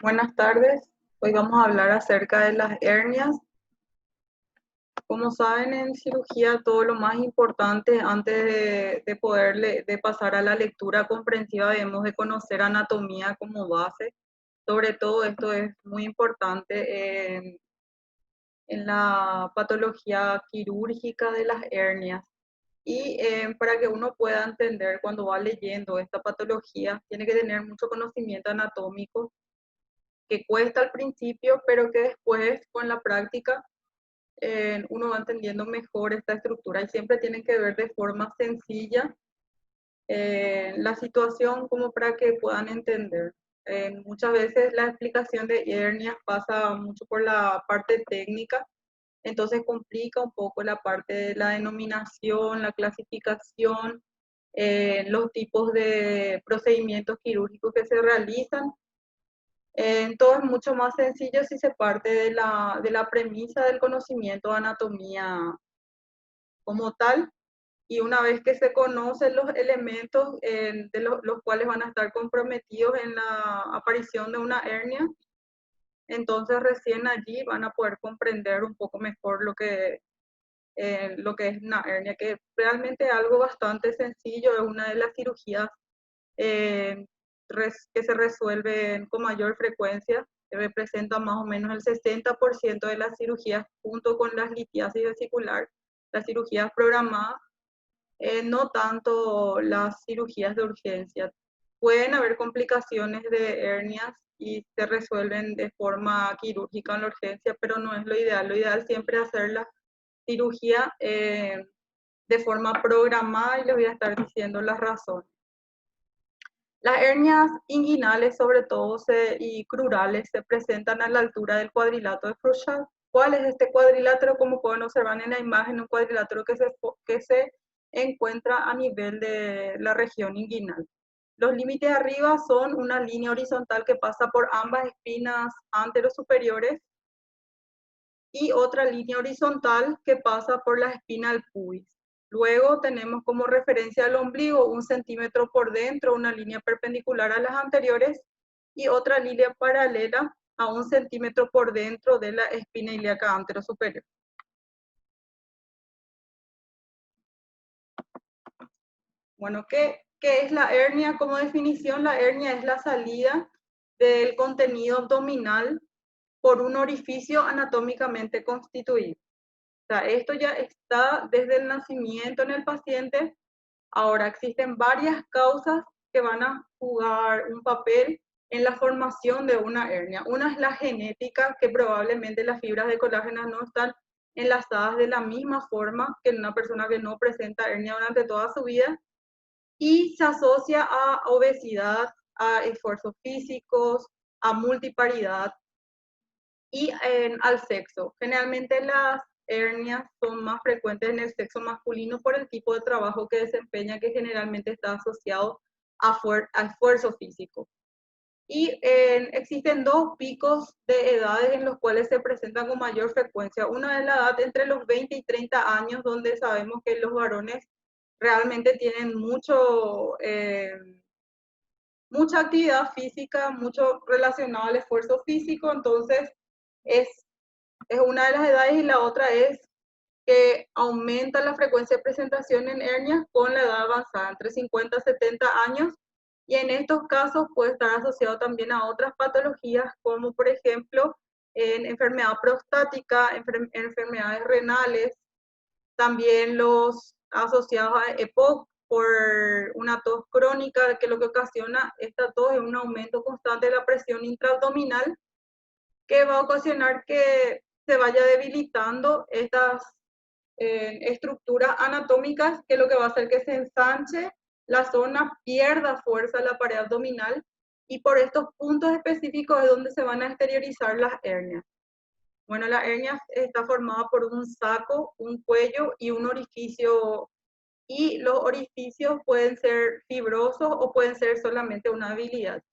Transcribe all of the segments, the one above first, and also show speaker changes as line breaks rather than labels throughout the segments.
Buenas tardes. Hoy vamos a hablar acerca de las hernias. Como saben, en cirugía todo lo más importante antes de pasar a la lectura comprensiva debemos de conocer anatomía como base. Sobre todo esto es muy importante en la patología quirúrgica de las hernias. Y para que uno pueda entender cuando va leyendo esta patología, tiene que tener mucho conocimiento anatómico que cuesta al principio, pero que después con la práctica uno va entendiendo mejor esta estructura y siempre tienen que ver de forma sencilla la situación como para que puedan entender. Muchas veces la explicación de hernias pasa mucho por la parte técnica, entonces complica un poco la parte de la denominación, la clasificación, los tipos de procedimientos quirúrgicos que se realizan. Todo es mucho más sencillo si se parte de la premisa del conocimiento de anatomía como tal, y una vez que se conocen los elementos de los cuales van a estar comprometidos en la aparición de una hernia, entonces recién allí van a poder comprender un poco mejor lo que es una hernia, que realmente es algo bastante sencillo, es una de las cirugías eh, que se resuelven con mayor frecuencia, que representa más o menos el 60% de las cirugías junto con las litiasis vesicular, las cirugías programadas, no tanto las cirugías de urgencia. Pueden haber complicaciones de hernias y se resuelven de forma quirúrgica en la urgencia, pero no es lo ideal. Lo ideal siempre es hacer la cirugía de forma programada y les voy a estar diciendo las razones. Las hernias inguinales, sobre todo, y crurales, se presentan a la altura del cuadrilátero de Froschall. ¿Cuál es este cuadrilátero? Como pueden observar en la imagen, un cuadrilátero que se encuentra a nivel de la región inguinal. Los límites arriba son una línea horizontal que pasa por ambas espinas anterosuperiores y otra línea horizontal que pasa por la espina del pubis. Luego tenemos como referencia al ombligo 1 centímetro por dentro, una línea perpendicular a las anteriores y otra línea paralela a 1 centímetro por dentro de la espina ilíaca anterosuperior. Bueno, ¿qué es la hernia? Como definición, la hernia es la salida del contenido abdominal por un orificio anatómicamente constituido. O sea, esto ya está desde el nacimiento en el paciente. Ahora, existen varias causas que van a jugar un papel en la formación de una hernia. Una es la genética, que probablemente las fibras de colágeno no están enlazadas de la misma forma que en una persona que no presenta hernia durante toda su vida, y se asocia a obesidad, a esfuerzos físicos, a multiparidad y al sexo. Generalmente las hernias son más frecuentes en el sexo masculino por el tipo de trabajo que desempeña, que generalmente está asociado a esfuerzo físico. Y existen dos picos de edades en los cuales se presentan con mayor frecuencia. Una es la edad entre los 20 y 30 años, donde sabemos que los varones realmente tienen mucha actividad física, mucho relacionado al esfuerzo físico, entonces es, es una de las edades, y la otra es que aumenta la frecuencia de presentación en hernias con la edad avanzada, entre 50 y 70 años, y en estos casos puede estar asociado también a otras patologías, como por ejemplo en enfermedad prostática, enfermedades renales, también los asociados a EPOC por una tos crónica, que lo que ocasiona esta tos es un aumento constante de la presión intraabdominal, que va a ocasionar que se vaya debilitando estas estructuras anatómicas, que lo que va a hacer que se ensanche la zona, pierda fuerza la pared abdominal, y por estos puntos específicos es donde se van a exteriorizar las hernias. Bueno, la hernia está formada por un saco, un cuello y un orificio, y los orificios pueden ser fibrosos o pueden ser solamente una habilidad.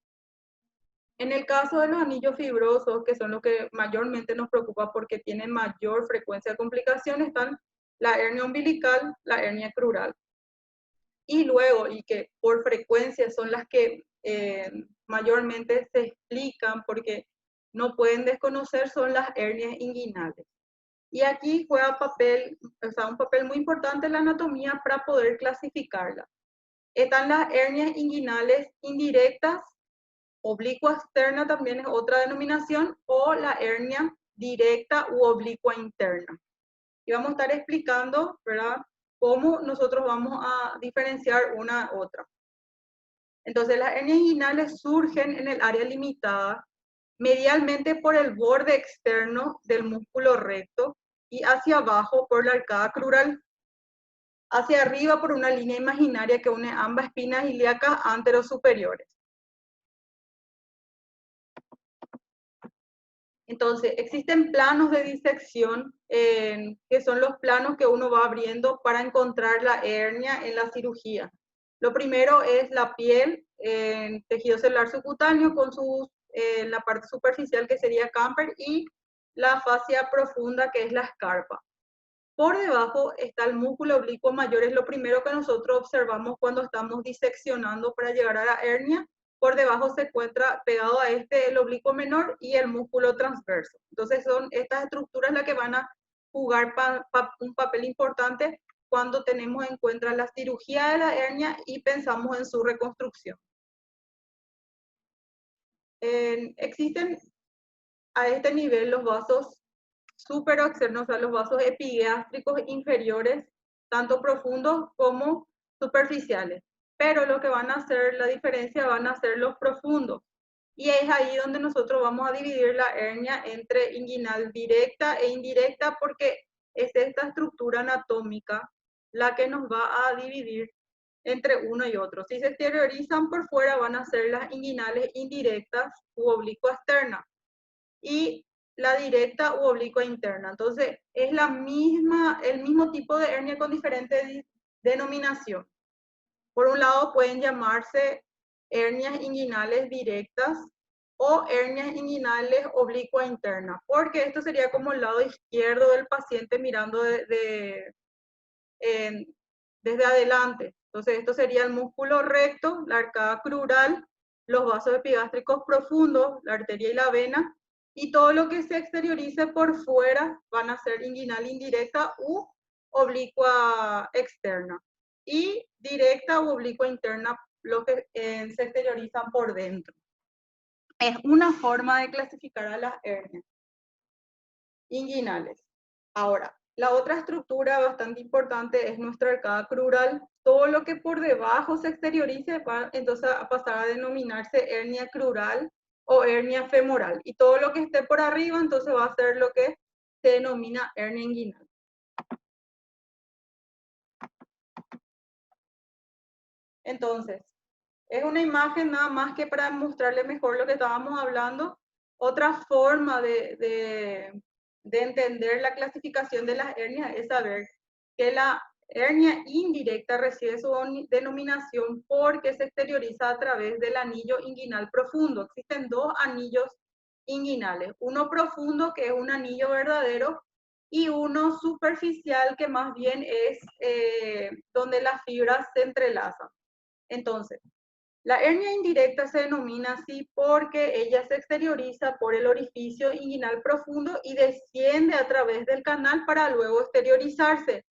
En el caso de los anillos fibrosos, que son los que mayormente nos preocupa porque tienen mayor frecuencia de complicaciones, están la hernia umbilical, la hernia crural. Y luego, y que por frecuencia son las que mayormente se explican porque no pueden desconocer son las hernias inguinales. Y aquí juega un papel muy importante en la anatomía para poder clasificarla. Están las hernias inguinales indirectas, oblicua externa también es otra denominación, o la hernia directa u oblicua interna. Y vamos a estar explicando, ¿verdad?, cómo nosotros vamos a diferenciar una u otra. Entonces, las hernias inguinales surgen en el área limitada medialmente por el borde externo del músculo recto y hacia abajo por la arcada crural, hacia arriba por una línea imaginaria que une ambas espinas ilíacas anterosuperiores. Entonces, existen planos de disección, que son los planos que uno va abriendo para encontrar la hernia en la cirugía. Lo primero es la piel, tejido celular subcutáneo con la parte superficial que sería camper y la fascia profunda que es la escarpa. Por debajo está el músculo oblicuo mayor, es lo primero que nosotros observamos cuando estamos diseccionando para llegar a la hernia. Por debajo se encuentra pegado a el oblicuo menor y el músculo transverso. Entonces son estas estructuras las que van a jugar un papel importante cuando tenemos en cuenta la cirugía de la hernia y pensamos en su reconstrucción. Existen a este nivel los vasos superoxernos, o sea, los vasos epigástricos inferiores, tanto profundos como superficiales. Pero lo que van a hacer la diferencia van a ser los profundos. Y es ahí donde nosotros vamos a dividir la hernia entre inguinal directa e indirecta, porque es esta estructura anatómica la que nos va a dividir entre uno y otro. Si se exteriorizan por fuera van a ser las inguinales indirectas u oblicua externa. Y la directa u oblicua interna. Entonces, es el mismo tipo de hernia con diferente denominación. Por un lado, pueden llamarse hernias inguinales directas o hernias inguinales oblicua interna, porque esto sería como el lado izquierdo del paciente mirando desde adelante. Entonces, esto sería el músculo recto, la arcada crural, los vasos epigástricos profundos, la arteria y la vena, y todo lo que se exteriorice por fuera van a ser inguinal indirecta u oblicua externa. Y directa u oblicua interna, lo que se exteriorizan por dentro. Es una forma de clasificar a las hernias inguinales. Ahora, la otra estructura bastante importante es nuestra arcada crural. Todo lo que por debajo se exteriorice va entonces a pasar a denominarse hernia crural o hernia femoral. Y todo lo que esté por arriba entonces va a ser lo que se denomina hernia inguinal. Entonces, es una imagen nada más que para mostrarle mejor lo que estábamos hablando. Otra forma de entender la clasificación de las hernias es saber que la hernia indirecta recibe su denominación porque se exterioriza a través del anillo inguinal profundo. Existen dos anillos inguinales, uno profundo que es un anillo verdadero y uno superficial que más bien es donde las fibras se entrelazan. Entonces, la hernia indirecta se denomina así porque ella se exterioriza por el orificio inguinal profundo y desciende a través del canal para luego exteriorizarse,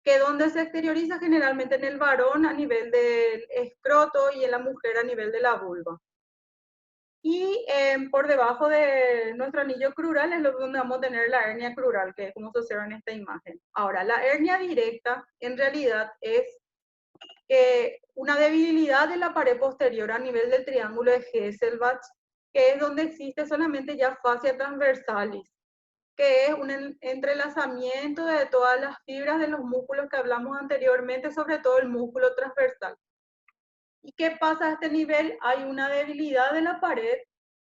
que donde se exterioriza generalmente en el varón a nivel del escroto y en la mujer a nivel de la vulva. Y por debajo de nuestro anillo crural es donde vamos a tener la hernia crural, que es como se observa en esta imagen. Ahora, la hernia directa en realidad es una debilidad de la pared posterior a nivel del triángulo de Hesselbach, que es donde existe solamente ya fascia transversalis, que es un entrelazamiento de todas las fibras de los músculos que hablamos anteriormente, sobre todo el músculo transversal. ¿Y qué pasa a este nivel? Hay una debilidad de la pared,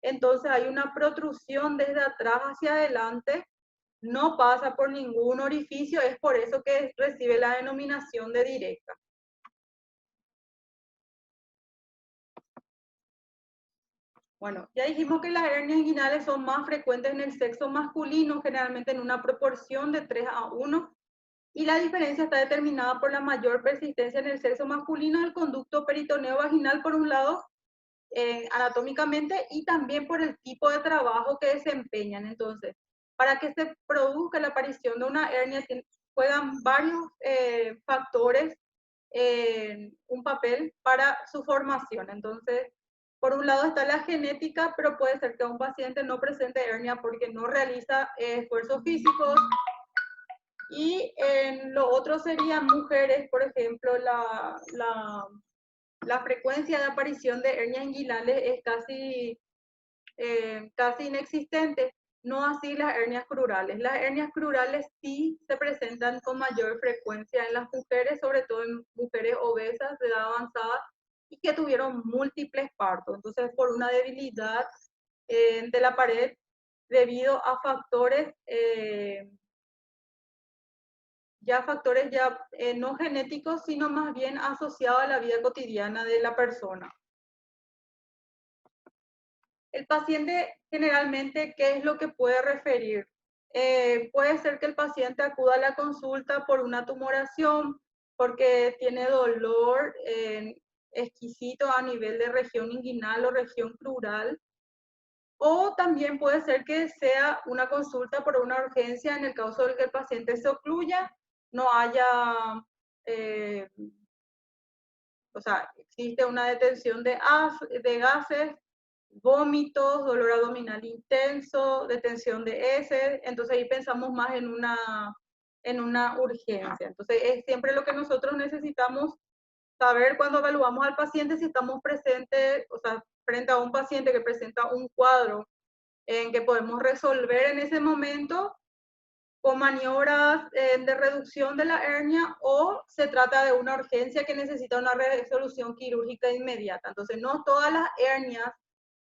entonces hay una protrusión desde atrás hacia adelante, no pasa por ningún orificio, es por eso que recibe la denominación de directa. Bueno, ya dijimos que las hernias inguinales son más frecuentes en el sexo masculino, generalmente en una proporción de 3:1, y la diferencia está determinada por la mayor persistencia en el sexo masculino del conducto peritoneo vaginal por un lado, anatómicamente y también por el tipo de trabajo que desempeñan. Entonces, para que se produzca la aparición de una hernia, juegan varios factores un papel para su formación. Entonces, por un lado está la genética, pero puede ser que un paciente no presente hernia porque no realiza esfuerzos físicos. Y en lo otro serían mujeres, por ejemplo, la frecuencia de aparición de hernias inguinales es casi inexistente, no así las hernias crurales. Las hernias crurales sí se presentan con mayor frecuencia en las mujeres, sobre todo en mujeres obesas de edad avanzada y que tuvieron múltiples partos. Entonces, por una debilidad de la pared debido a factores no genéticos, sino más bien asociados a la vida cotidiana de la persona. El paciente generalmente, ¿qué es lo que puede referir? Puede ser que el paciente acuda a la consulta por una tumoración, porque tiene dolor exquisito a nivel de región inguinal o región crural, o también puede ser que sea una consulta por una urgencia en el caso de que el paciente se ocluya, no haya, o sea, existe una detención de gases, vómitos, dolor abdominal intenso, detención de heces, entonces ahí pensamos más en una urgencia. Entonces es siempre lo que nosotros necesitamos saber cuando evaluamos al paciente si estamos presentes, o sea, frente a un paciente que presenta un cuadro en que podemos resolver en ese momento con maniobras de reducción de la hernia o se trata de una urgencia que necesita una resolución quirúrgica inmediata. Entonces, no todas las hernias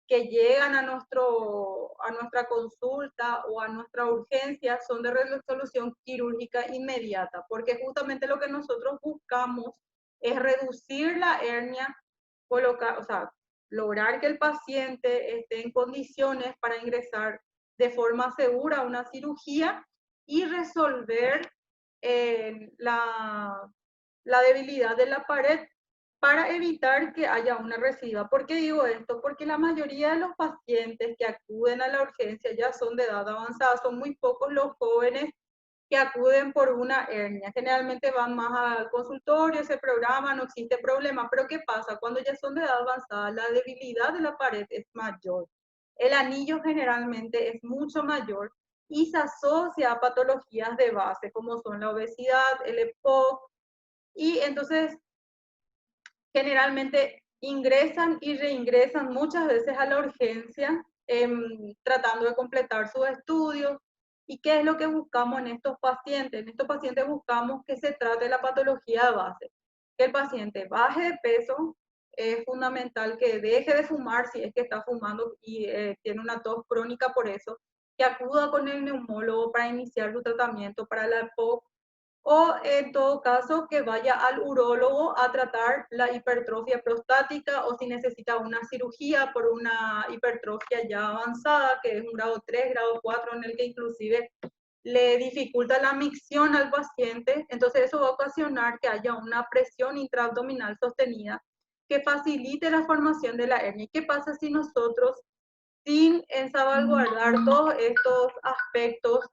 que llegan a nuestra consulta o a nuestra urgencia son de resolución quirúrgica inmediata, porque justamente lo que nosotros buscamos es reducir la hernia, o sea, lograr que el paciente esté en condiciones para ingresar de forma segura a una cirugía y resolver la debilidad de la pared para evitar que haya una recidiva. ¿Por qué digo esto? Porque la mayoría de los pacientes que acuden a la urgencia ya son de edad avanzada, son muy pocos los jóvenes que acuden por una hernia. Generalmente van más al consultorio, se programan, no existe problema, pero ¿qué pasa? Cuando ya son de edad avanzada, la debilidad de la pared es mayor. El anillo generalmente es mucho mayor y se asocia a patologías de base, como son la obesidad, el EPOC, y entonces generalmente ingresan y reingresan muchas veces a la urgencia tratando de completar sus estudios. ¿Y qué es lo que buscamos en estos pacientes? En estos pacientes buscamos que se trate la patología de base, que el paciente baje de peso, es fundamental que deje de fumar si es que está fumando y tiene una tos crónica por eso, que acuda con el neumólogo para iniciar su tratamiento para la EPOC, o en todo caso que vaya al urólogo a tratar la hipertrofia prostática o si necesita una cirugía por una hipertrofia ya avanzada, que es un grado 3, grado 4, en el que inclusive le dificulta la micción al paciente. Entonces eso va a ocasionar que haya una presión intraabdominal sostenida que facilite la formación de la hernia. ¿Qué pasa si nosotros, sin salvaguardar todos estos aspectos,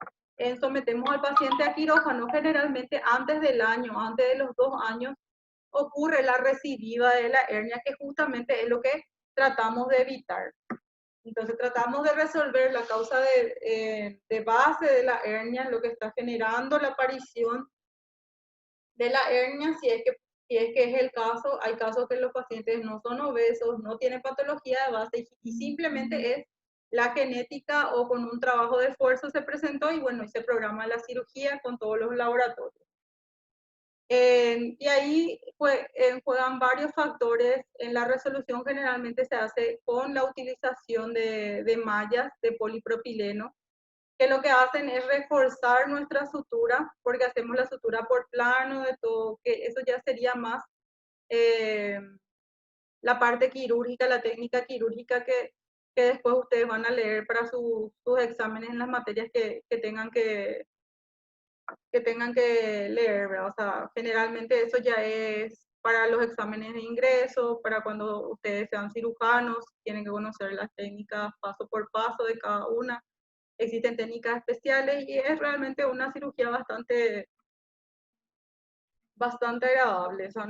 sometemos al paciente a quirófano? Generalmente antes del año, antes de los 2 años, ocurre la recidiva de la hernia, que justamente es lo que tratamos de evitar. Entonces tratamos de resolver la causa de base de la hernia, lo que está generando la aparición de la hernia, si es que es el caso. Hay casos que los pacientes no son obesos, no tienen patología de base y simplemente es la genética o con un trabajo de esfuerzo se presentó y bueno, y se programa la cirugía con todos los laboratorios. Y ahí juegan varios factores. En la resolución generalmente se hace con la utilización de mallas de polipropileno, que lo que hacen es reforzar nuestra sutura, porque hacemos la sutura por plano, de todo, que eso ya sería más la parte quirúrgica, la técnica quirúrgica que después ustedes van a leer para sus exámenes en las materias que tengan que leer, ¿verdad? O sea, generalmente eso ya es para los exámenes de ingreso, para cuando ustedes sean cirujanos, tienen que conocer las técnicas paso por paso de cada una. Existen técnicas especiales y es realmente una cirugía bastante agradable. O sea,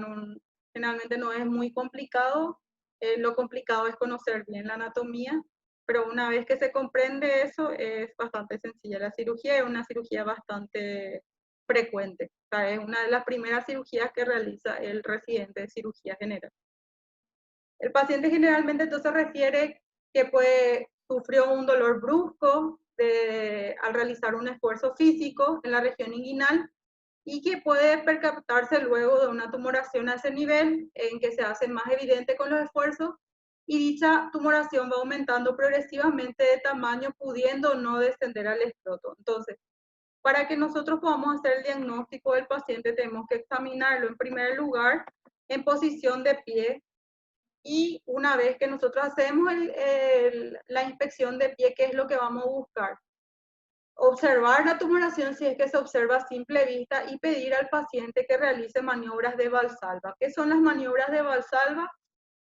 generalmente no es muy complicado. Lo complicado es conocer bien la anatomía, pero una vez que se comprende eso, es bastante sencilla. La cirugía es una cirugía bastante frecuente. O sea, es una de las primeras cirugías que realiza el residente de cirugía general. El paciente generalmente entonces refiere que sufrió un dolor brusco al realizar un esfuerzo físico en la región inguinal y que puede percatarse luego de una tumoración a ese nivel en que se hace más evidente con los esfuerzos y dicha tumoración va aumentando progresivamente de tamaño, pudiendo no descender al escroto. Entonces, para que nosotros podamos hacer el diagnóstico del paciente, tenemos que examinarlo en primer lugar en posición de pie, y una vez que nosotros hacemos la inspección de pie, ¿qué es lo que vamos a buscar? Observar la tumoración si es que se observa a simple vista y pedir al paciente que realice maniobras de Valsalva. ¿Qué son las maniobras de Valsalva?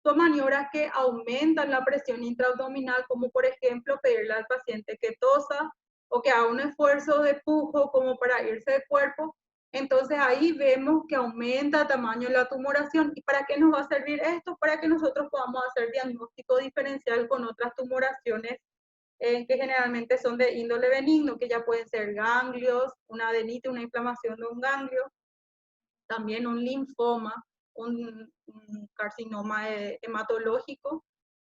Son maniobras que aumentan la presión intraabdominal, como por ejemplo pedirle al paciente que tosa o que haga un esfuerzo de pujo como para irse de cuerpo. Entonces ahí vemos que aumenta el tamaño de la tumoración. ¿Y para qué nos va a servir esto? Para que nosotros podamos hacer diagnóstico diferencial con otras tumoraciones que generalmente son de índole benigno, que ya pueden ser ganglios, una adenitis, una inflamación de un ganglio, también un linfoma, un carcinoma hematológico,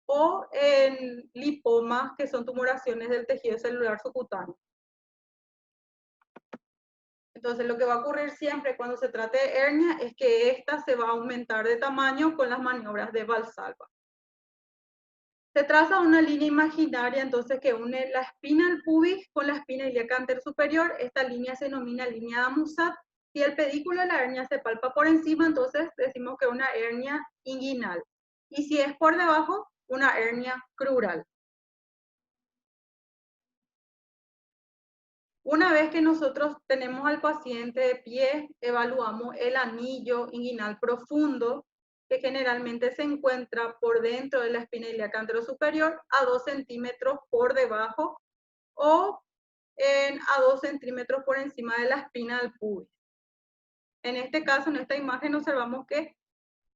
o en lipomas, que son tumoraciones del tejido celular subcutáneo. Entonces, lo que va a ocurrir siempre cuando se trate de hernia es que esta se va a aumentar de tamaño con las maniobras de Valsalva. Se traza una línea imaginaria entonces que une la espina del pubis con la espina ilíaca anterior superior. Esta línea se denomina línea de Amusat. Si el pedículo de la hernia se palpa por encima, entonces decimos que es una hernia inguinal. Y si es por debajo, una hernia crural. Una vez que nosotros tenemos al paciente de pie, evaluamos el anillo inguinal profundo, que generalmente se encuentra por dentro de la espina ilíaca anterior superior, a 2 centímetros por debajo o a 2 centímetros por encima de la espina del pubis. En este caso, en esta imagen, observamos que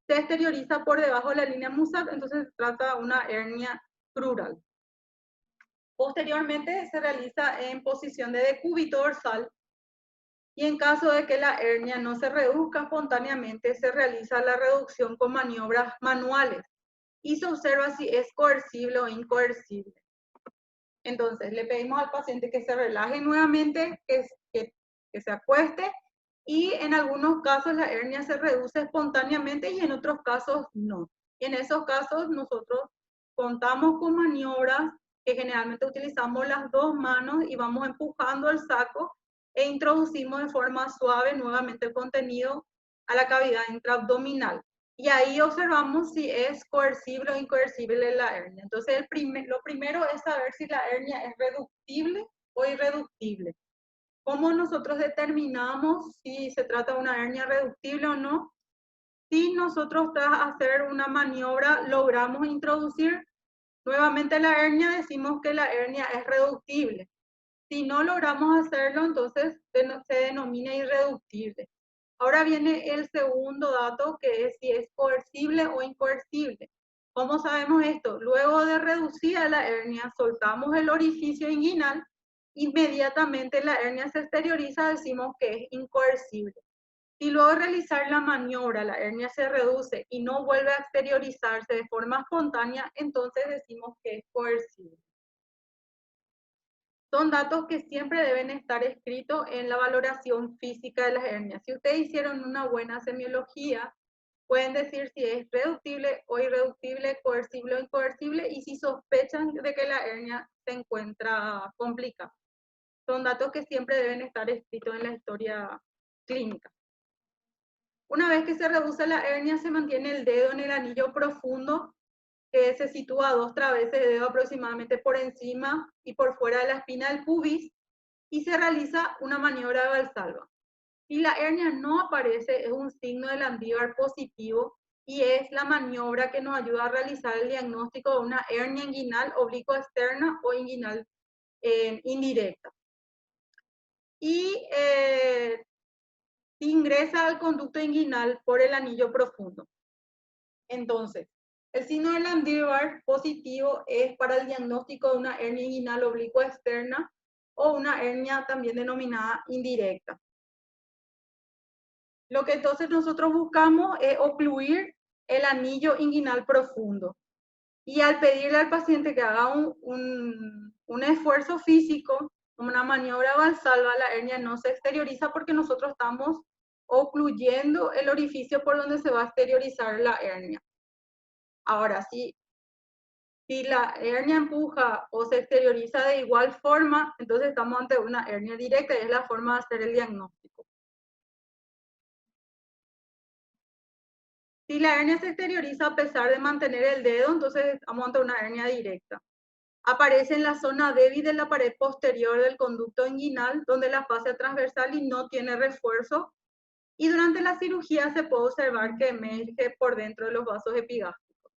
se exterioriza por debajo de la línea Musat, entonces se trata de una hernia crural. Posteriormente se realiza en posición de decúbito dorsal, y en caso de que la hernia no se reduzca espontáneamente, se realiza la reducción con maniobras manuales y se observa si es coercible o incoercible. Entonces, le pedimos al paciente que se relaje nuevamente, que se acueste, y en algunos casos la hernia se reduce espontáneamente y en otros casos no. Y en esos casos nosotros contamos con maniobras que generalmente utilizamos las dos manos y vamos empujando el saco e introducimos de forma suave nuevamente el contenido a la cavidad intraabdominal. Y ahí observamos si es coercible o incoercible la hernia. Entonces, lo primero es saber si la hernia es reductible o irreductible. ¿Cómo nosotros determinamos si se trata de una hernia reductible o no? Si nosotros tras hacer una maniobra logramos introducir nuevamente la hernia, decimos que la hernia es reductible. Si no logramos hacerlo, entonces se denomina irreductible. Ahora viene el segundo dato, que es si es coercible o incoercible. ¿Cómo sabemos esto? Luego de reducida la hernia, soltamos el orificio inguinal, inmediatamente la hernia se exterioriza, decimos que es incoercible. Si luego de realizar la maniobra la hernia se reduce y no vuelve a exteriorizarse de forma espontánea, entonces decimos que es coercible. Son datos que siempre deben estar escritos en la valoración física de las hernias. Si ustedes hicieron una buena semiología, pueden decir si es reductible o irreductible, coercible o incoercible, y si sospechan de que la hernia se encuentra complicada. Son datos que siempre deben estar escritos en la historia clínica. Una vez que se reduce la hernia, se mantiene el dedo en el anillo profundo, que se sitúa 2 traveses de dedo aproximadamente por encima y por fuera de la espina del pubis, y se realiza una maniobra de Valsalva. Si la hernia no aparece, es un signo de Landívar positivo y es la maniobra que nos ayuda a realizar el diagnóstico de una hernia inguinal oblicua externa o inguinal indirecta. Y ingresa al conducto inguinal por el anillo profundo. Entonces, el signo de Landívar positivo es para el diagnóstico de una hernia inguinal oblicua externa o una hernia también denominada indirecta. Lo que entonces nosotros buscamos es ocluir el anillo inguinal profundo. Y al pedirle al paciente que haga un esfuerzo físico, una maniobra valsalva, la hernia no se exterioriza porque nosotros estamos ocluyendo el orificio por donde se va a exteriorizar la hernia. Ahora, si la hernia empuja o se exterioriza de igual forma, entonces estamos ante una hernia directa y es la forma de hacer el diagnóstico. Si la hernia se exterioriza a pesar de mantener el dedo, entonces estamos ante una hernia directa. Aparece en la zona débil de la pared posterior del conducto inguinal, donde la fascia transversal y no tiene refuerzo. Y durante la cirugía se puede observar que emerge por dentro de los vasos epigástricos.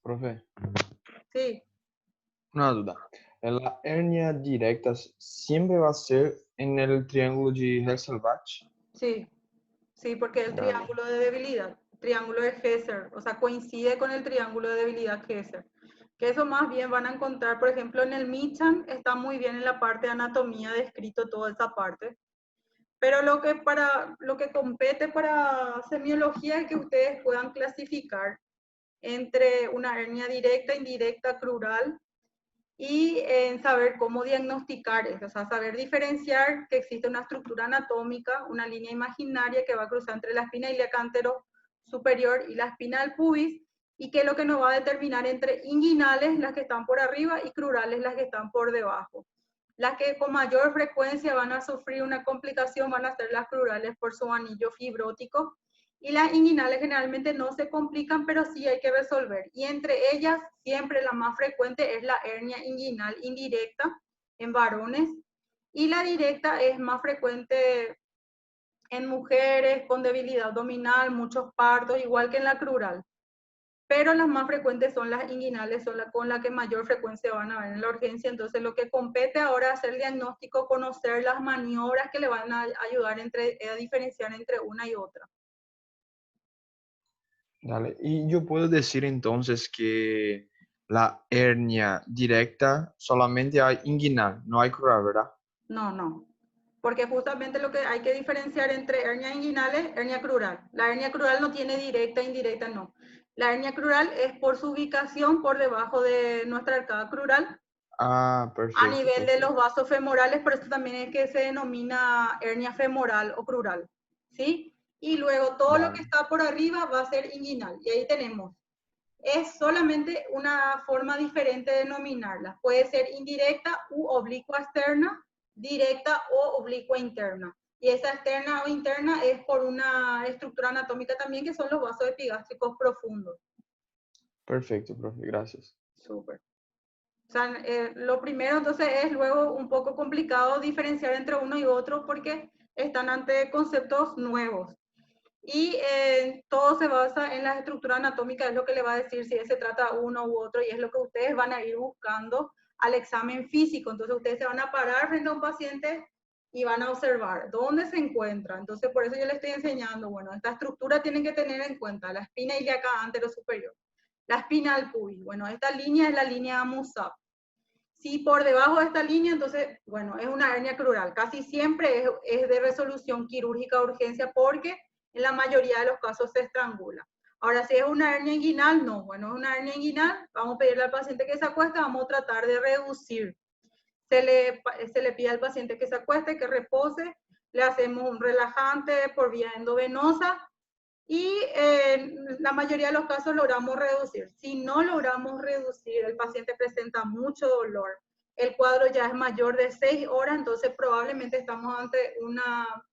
Profe,
Sí,
una duda. ¿La hernia directa siempre va a ser en el triángulo de Hesselbach?
sí, sí, porque el
Dale.
triángulo de debilidad, triángulo de Hesser, o sea, coincide con el triángulo de debilidad Hesser. Que eso más bien van a encontrar, por ejemplo, en el Michan, está muy bien en la parte de anatomía descrito toda esa parte. Pero lo que compete para semiología es que ustedes puedan clasificar entre una hernia directa, indirecta, crural, y en saber cómo diagnosticar eso, o sea, saber diferenciar que existe una estructura anatómica, una línea imaginaria que va a cruzar entre la espina ilíaca antero superior y la espina del pubis, y que es lo que nos va a determinar entre inguinales, las que están por arriba, y crurales, las que están por debajo. Las que con mayor frecuencia van a sufrir una complicación van a ser las crurales por su anillo fibrótico, y las inguinales generalmente no se complican, pero sí hay que resolver. Y entre ellas, siempre la más frecuente es la hernia inguinal indirecta en varones, y la directa es más frecuente en mujeres con debilidad abdominal, muchos partos, igual que en la crural. Pero las más frecuentes son las inguinales, son las con la que mayor frecuencia van a ver en la urgencia. Entonces, lo que compete ahora es hacer el diagnóstico, conocer las maniobras que le van a ayudar a diferenciar entre una y otra.
Dale. Y yo puedo decir entonces que la hernia directa solamente hay inguinal, no hay crural, ¿verdad?
No, no. Porque justamente lo que hay que diferenciar entre hernia inguinales, hernia crural. La hernia crural no tiene directa, indirecta, no. La hernia crural es por su ubicación por debajo de nuestra arcada crural,
Ah,
a
perfecto,
nivel de los
perfecto.
vasos femorales, por eso también es que se denomina hernia femoral o crural, ¿sí? Y luego todo lo que
Dale.
está por arriba va a ser inguinal. Y ahí tenemos. Es solamente una forma diferente de denominarla. Puede ser indirecta u oblicua externa, directa o oblicua interna. Y esa externa o interna es por una estructura anatómica también, que son los vasos epigástricos profundos.
Perfecto, profe, gracias.
Súper. O sea, lo primero entonces es luego un poco complicado diferenciar entre uno y otro porque están ante conceptos nuevos. Y todo se basa en la estructura anatómica, es lo que le va a decir si se trata uno u otro, y es lo que ustedes van a ir buscando al examen físico. Entonces ustedes se van a parar frente a un paciente y van a observar dónde se encuentra. Entonces por eso yo les estoy enseñando, bueno, esta estructura tienen que tener en cuenta la espina ilíaca anterosuperior, la espina del pubis. Bueno, esta línea es la línea AMUSAP. Si por debajo de esta línea, entonces, bueno, es una hernia crural. Casi siempre es de resolución quirúrgica de urgencia porque en la mayoría de los casos se estrangula. Ahora, si es una hernia inguinal, no. Bueno, es una hernia inguinal, vamos a pedirle al paciente que se acueste, vamos a tratar de reducir. Se le pide al paciente que se acueste, que repose, le hacemos un relajante por vía endovenosa y en la mayoría de los casos logramos reducir. Si no logramos reducir, el paciente presenta mucho dolor, el cuadro ya es mayor de 6 horas, entonces probablemente estamos ante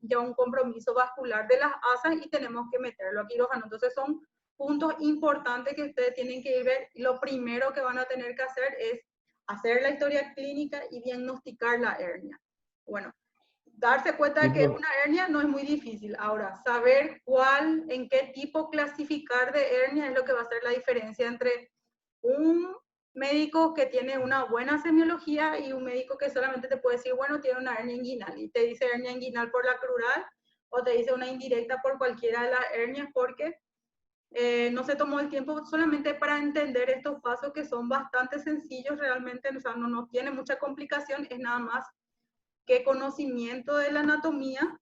ya un compromiso vascular de las asas y tenemos que meterlo a quirófano. Entonces son puntos importantes que ustedes tienen que ver. Lo primero que van a tener que hacer es hacer la historia clínica y diagnosticar la hernia. Bueno, darse cuenta de que es
Tipo,
una hernia no es muy difícil. Ahora, saber cuál, en qué tipo clasificar de hernia es lo que va a hacer la diferencia entre un médico que tiene una buena semiología y un médico que solamente te puede decir, bueno, tiene una hernia inguinal y te dice hernia inguinal por la crural o te dice una indirecta por cualquiera de las hernias porque no se tomó el tiempo solamente para entender estos pasos que son bastante sencillos realmente, o sea, no tiene mucha complicación, es nada más que conocimiento de la anatomía,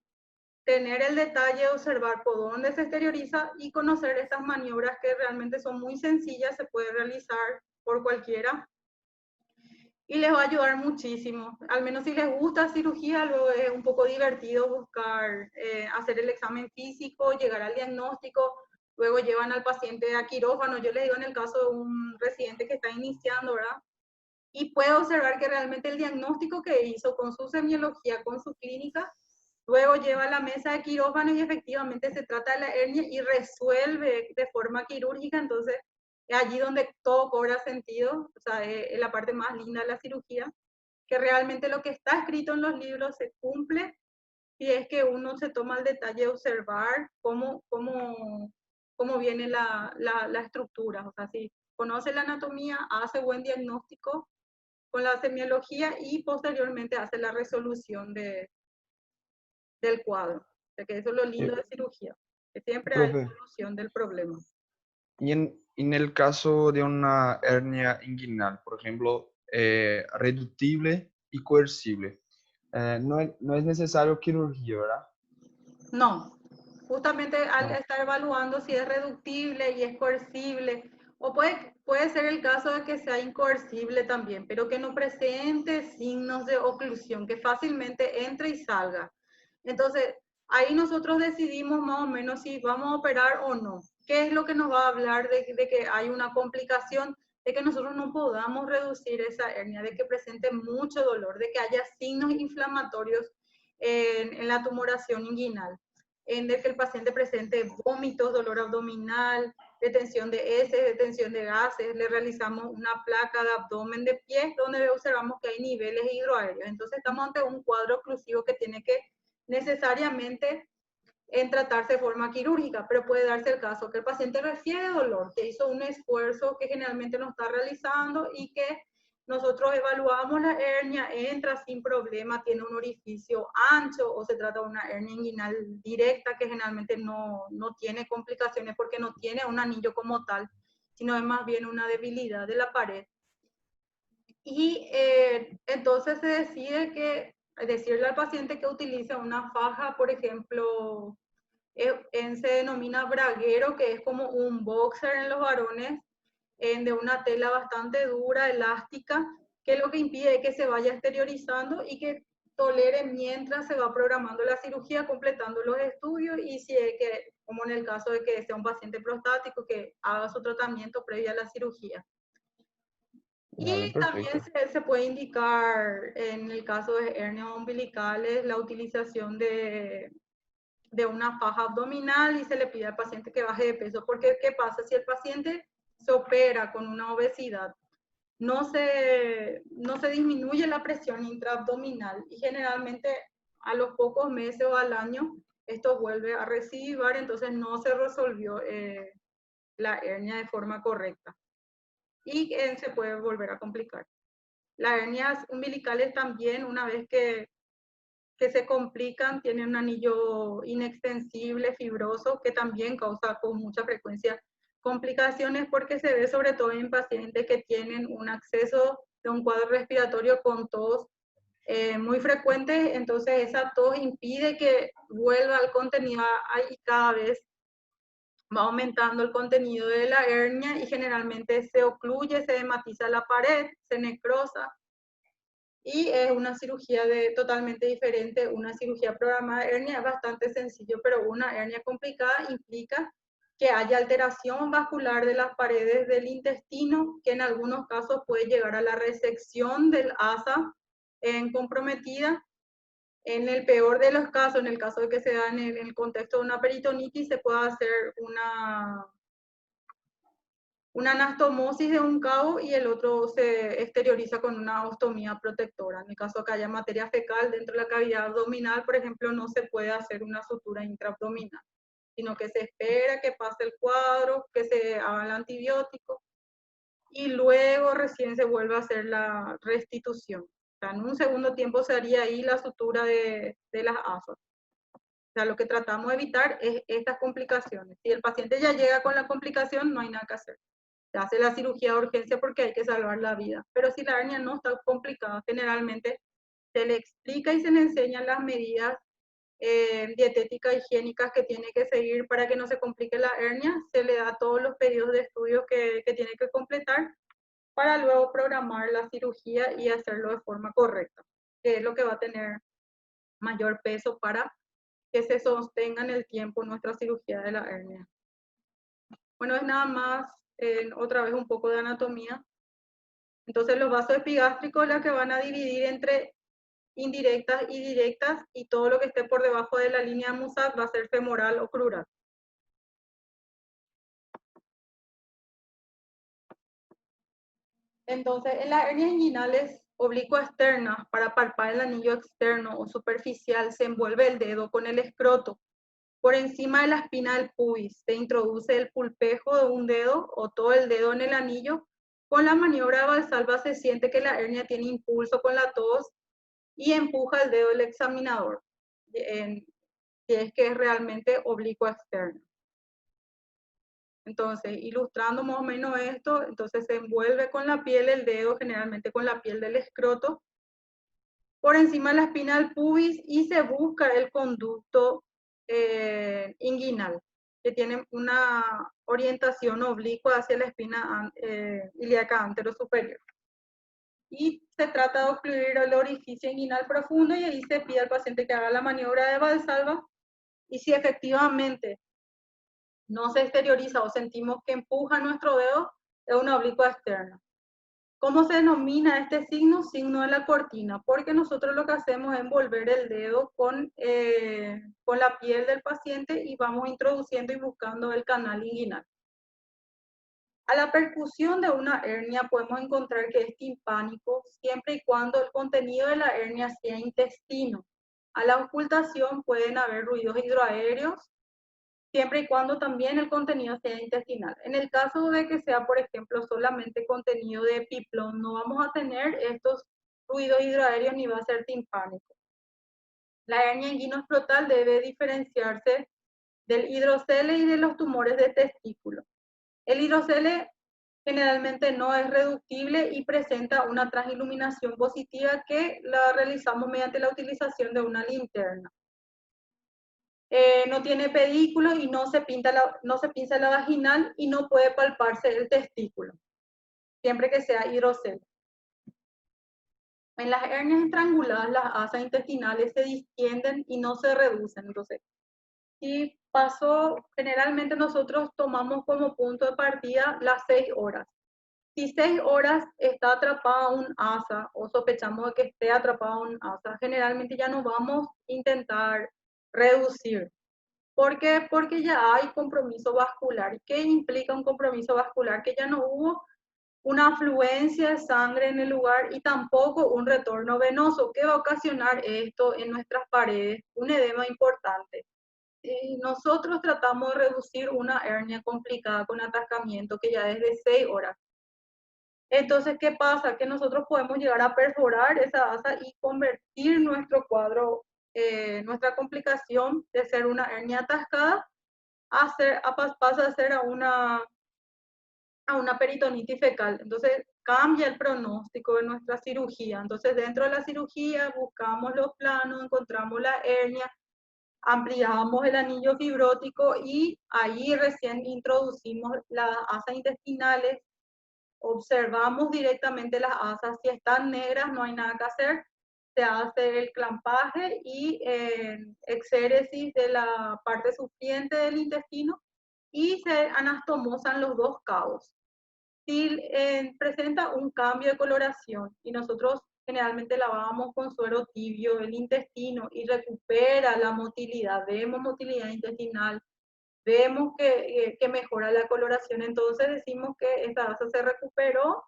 tener el detalle, observar por dónde se exterioriza y conocer estas maniobras que realmente son muy sencillas, se puede realizar por cualquiera y les va a ayudar muchísimo. Al menos si les gusta cirugía, luego es un poco divertido buscar, hacer el examen físico, llegar al diagnóstico, luego llevan al paciente a quirófano. Yo les digo en el caso de un residente que está iniciando, ¿verdad? Y puede observar que realmente el diagnóstico que hizo con su semiología, con su clínica, luego lleva a la mesa de quirófano y efectivamente se trata de la hernia y resuelve de forma quirúrgica. Entonces, es allí donde todo cobra sentido, o sea, es la parte más linda de la cirugía, que realmente lo que está escrito en los libros se cumple si es que uno se toma el detalle de observar cómo viene la estructura. O sea, si conoce la anatomía, hace buen diagnóstico con la semiología y posteriormente hace la resolución del cuadro. O sea, que eso es lo lindo de cirugía, que siempre hay
profe,
solución del problema.
y en el caso de una hernia inguinal, por ejemplo, reductible y coercible, no es necesario quirugía, ¿verdad?
No, justamente al
No.
estar evaluando si es reductible y es coercible, o puede ser el caso de que sea incoercible también, pero que no presente signos de oclusión, que fácilmente entre y salga. Entonces, ahí nosotros decidimos más o menos si vamos a operar o no. ¿Qué es lo que nos va a hablar de que hay una complicación? De que nosotros no podamos reducir esa hernia, de que presente mucho dolor, de que haya signos inflamatorios en la tumoración inguinal, en el que el paciente presente vómitos, dolor abdominal, detención de heces, detención de gases. Le realizamos una placa de abdomen de pie donde observamos que hay niveles hidroaéreos. Entonces estamos ante un cuadro oclusivo que tiene que necesariamente en tratarse de forma quirúrgica, pero puede darse el caso que el paciente refiere dolor, que hizo un esfuerzo que generalmente no está realizando y que nosotros evaluamos la hernia, entra sin problema, tiene un orificio ancho o se trata de una hernia inguinal directa que generalmente no tiene complicaciones porque no tiene un anillo como tal, sino es más bien una debilidad de la pared. Y entonces se decide que decirle al paciente que utilice una faja, por ejemplo, se denomina braguero, que es como un boxer en los varones, de una tela bastante dura, elástica, que lo que impide es que se vaya exteriorizando y que tolere mientras se va programando la cirugía, completando los estudios y si es que, como en el caso de que sea un paciente prostático, que haga su tratamiento previo a la cirugía.
Vale,
Y también
perfecto.
se puede indicar en el caso de hernias umbilicales la utilización de una faja abdominal y se le pide al paciente que baje de peso. Porque, ¿qué pasa? Si el paciente se opera con una obesidad, no se disminuye la presión intraabdominal y generalmente a los pocos meses o al año esto vuelve a recidivar, entonces no se resolvió la hernia de forma correcta y se puede volver a complicar. Las hernias umbilicales también, una vez que se complican, tienen un anillo inextensible, fibroso, que también causa con mucha frecuencia complicaciones porque se ve sobre todo en pacientes que tienen un acceso de un cuadro respiratorio con tos muy frecuente, entonces esa tos impide que vuelva al contenido y cada vez va aumentando el contenido de la hernia y generalmente se ocluye, se hematiza la pared, se necrosa y es una cirugía totalmente diferente. Una cirugía programada de hernia es bastante sencillo, pero una hernia complicada implica que haya alteración vascular de las paredes del intestino, que en algunos casos puede llegar a la resección del asa comprometida. En el peor de los casos, en el caso de que se da en el contexto de una peritonitis, se puede hacer una anastomosis de un cabo y el otro se exterioriza con una ostomía protectora. En el caso que haya materia fecal dentro de la cavidad abdominal, por ejemplo, no se puede hacer una sutura intraabdominal, sino que se espera que pase el cuadro, que se haga el antibiótico y luego recién se vuelve a hacer la restitución. O sea, en un segundo tiempo se haría ahí la sutura de las asas. O sea, lo que tratamos de evitar es estas complicaciones. Si el paciente ya llega con la complicación, no hay nada que hacer. Se hace la cirugía de urgencia porque hay que salvar la vida. Pero si la hernia no está complicada, generalmente se le explica y se le enseñan las medidas dietéticas, higiénicas que tiene que seguir para que no se complique la hernia. Se le da todos los pedidos de estudios que tiene que completar para luego programar la cirugía y hacerlo de forma correcta, que es lo que va a tener mayor peso para que se sostenga en el tiempo nuestra cirugía de la hernia. Bueno, es nada más, otra vez un poco de anatomía. Entonces los vasos epigástricos las que van a dividir entre indirectas y directas, y todo lo que esté por debajo de la línea de Musac va a ser femoral o crural. Entonces, en las hernias inguinales oblicuo-externas, para palpar el anillo externo o superficial, se envuelve el dedo con el escroto. Por encima de la espina del pubis se introduce el pulpejo de un dedo o todo el dedo en el anillo. Con la maniobra de Valsalva se siente que la hernia tiene impulso con la tos y empuja el dedo del examinador, si es que es realmente oblicua externa. Entonces, ilustrando más o menos esto, entonces se envuelve con la piel el dedo, generalmente con la piel del escroto, por encima de la espina del pubis y se busca el conducto inguinal, que tiene una orientación oblicua hacia la espina ilíaca anterosuperior. Y se trata de ocluir el orificio inguinal profundo y ahí se pide al paciente que haga la maniobra de Valsalva y si efectivamente no se exterioriza o sentimos que empuja nuestro dedo, es una oblicua externa. ¿Cómo se denomina este signo? Signo de la cortina, porque nosotros lo que hacemos es envolver el dedo con la piel del paciente y vamos introduciendo y buscando el canal inguinal. A la percusión de una hernia podemos encontrar que es timpánico siempre y cuando el contenido de la hernia sea intestino. A la ocultación pueden haber ruidos hidroaéreos, siempre y cuando también el contenido sea intestinal. En el caso de que sea, por ejemplo, solamente contenido de epiplón, no vamos a tener estos ruidos hidroaéreos ni va a ser timpánico. La hernia inguinoescrotal debe diferenciarse del hidrocele y de los tumores de testículo. El hidrocele generalmente no es reductible y presenta una transiluminación positiva que la realizamos mediante la utilización de una linterna. No tiene pedículo y no se pinza la vaginal y no puede palparse el testículo, siempre que sea hidrocele. En las hernias estranguladas, las asas intestinales se distienden y no se reducen. Entonces, si pasó, generalmente nosotros tomamos como punto de partida las 6 horas. Si 6 horas está atrapada un asa o sospechamos de que esté atrapada un asa, generalmente ya no vamos a intentar reducir. ¿Por qué? Porque ya hay compromiso vascular. ¿Qué implica un compromiso vascular? Que ya no hubo una afluencia de sangre en el lugar y tampoco un retorno venoso que va a ocasionar esto en nuestras paredes, un edema importante. Y nosotros tratamos de reducir una hernia complicada con atascamiento que ya es de 6 horas. Entonces, ¿qué pasa? Que nosotros podemos llegar a perforar esa asa y convertir nuestro cuadro, nuestra complicación de ser una hernia atascada, pasa a ser a una peritonitis fecal. Entonces, cambia el pronóstico de nuestra cirugía. Entonces, dentro de la cirugía buscamos los planos, encontramos la hernia, ampliamos el anillo fibrótico y ahí recién introducimos las asas intestinales, observamos directamente las asas. Si están negras, no hay nada que hacer. Se hace el clampaje y exéresis de la parte sufriente del intestino y se anastomosan los dos cabos. Si presenta un cambio de coloración y nosotros generalmente lavamos con suero tibio el intestino y recupera la motilidad, vemos motilidad intestinal, vemos que mejora la coloración, entonces decimos que esta gasa se recuperó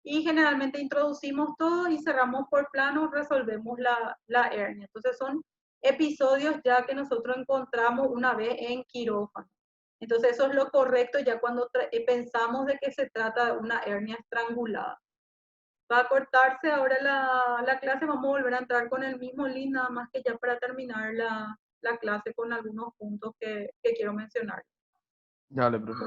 y generalmente introducimos todo y cerramos por plano, resolvemos la hernia. Entonces son episodios ya que nosotros encontramos una vez en quirófano. Entonces eso es lo correcto ya cuando pensamos de que se trata de una hernia estrangulada. Va a cortarse ahora la clase, vamos a volver a entrar con el mismo link, nada más que ya para terminar la clase con algunos puntos que quiero mencionar.
Dale, profe.